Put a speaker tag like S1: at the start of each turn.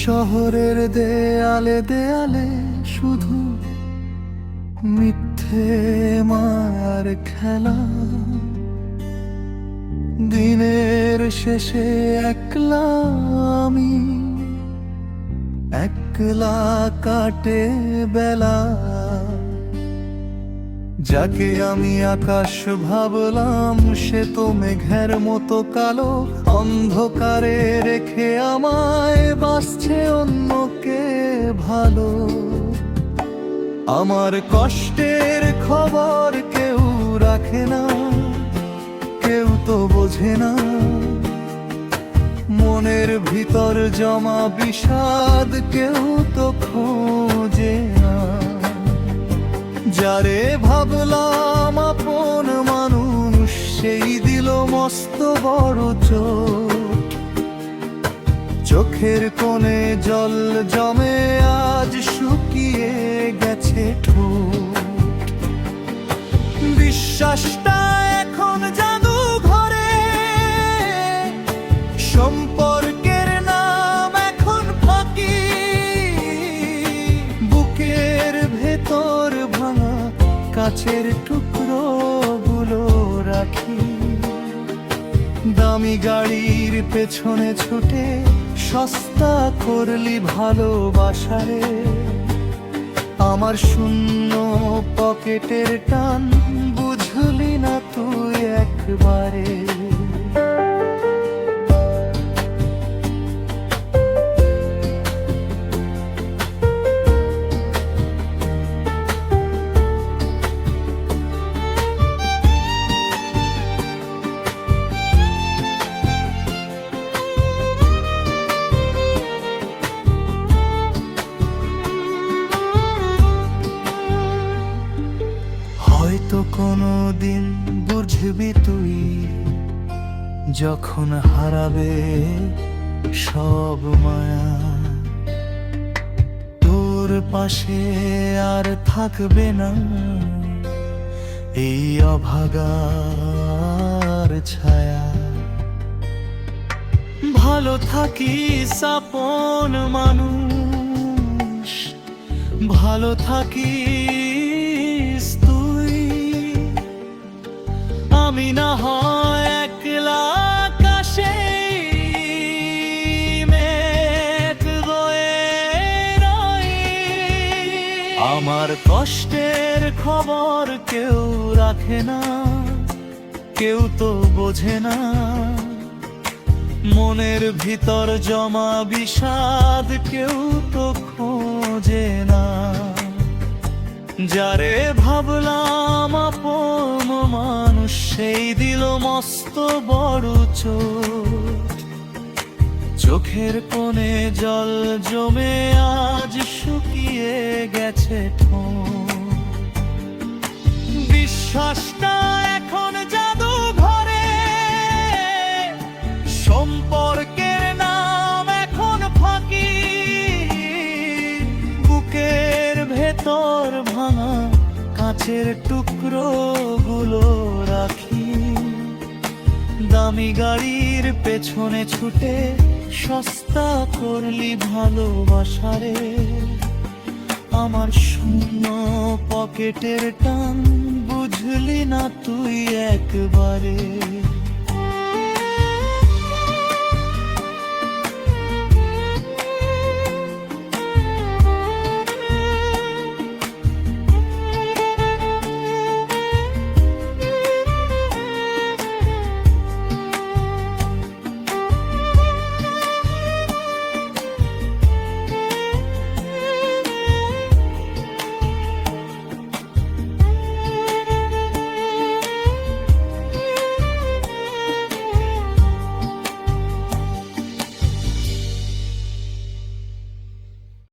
S1: শহরের দেয়ালে দেয়ালে শুধু মিথ্যে মায়ার খেলা। দিনের শেষে একলা আমি, একলা কাটে বেলা। যাকে আমি আকাশ ভাবলাম সে তো মেঘের মতো কালো, অন্ধকারে রেখে আমায় বাসছে অন্যকে ভালো। আমার কষ্টের খবর কেউ রাখে না, কেউ তো বোঝে না মনের ভিতর জমা বিষাদ, কেউ তো খোঁজে না। যারে ভাবলাম আপন মানুষ সেই দিল মস্ত বড় চোখ। চোখের কোণে জল জমে আজ শুকিয়ে গেছে ঠোঁট। বিশ্বাসটা এখন জাদু ঘরে, সম্পর্কের নাম এখন ফাঁকি। বুকের ভেতর ভাঙা কাছের টুকরো গুলো রাখি। দামি গাড়ির পেছনে ছুটে সস্তা করলি ভালোবাসারে। আমার শূন্য পকেটের টান বুঝলি না তুই একবারে। হয়তো কোনোদিন বুঝবি তুই, যখন হারাবে সব মায়া। তোর পাশে আর থাকবে না এই অভাগার ছায়া। ভালো থাকিস আপন মানুষ, ভালো থাকিস তুই। আমি না হয় একলা আকাশে মেঘ বয়ে রই। আমার কষ্টের খবর কেউ রাখে না, কেউ তো বোঝে না মনের ভিতর জমা বিষাদ, কেউ তো খোঁজে না। যারে ভাবলাম আপন মানুষ সেই দিল মস্ত বড় চোট। চোখের কোণে জল জমে আজ শুকিয়ে গেছে ঠোঁট। বিশ্বাসটা এখন জাদু ঘরে, সম্পর্কের নাম এখন ফাঁকি। বুকের ভেতর ভাঙা কাছের টুকরো গুলো রাখি। দামি গাড়ির পেছনে ছুটে সস্তা করলি ভালোবাসারে। আমার শূন্য পকেটের টান বুঝলি না তুই একবারে।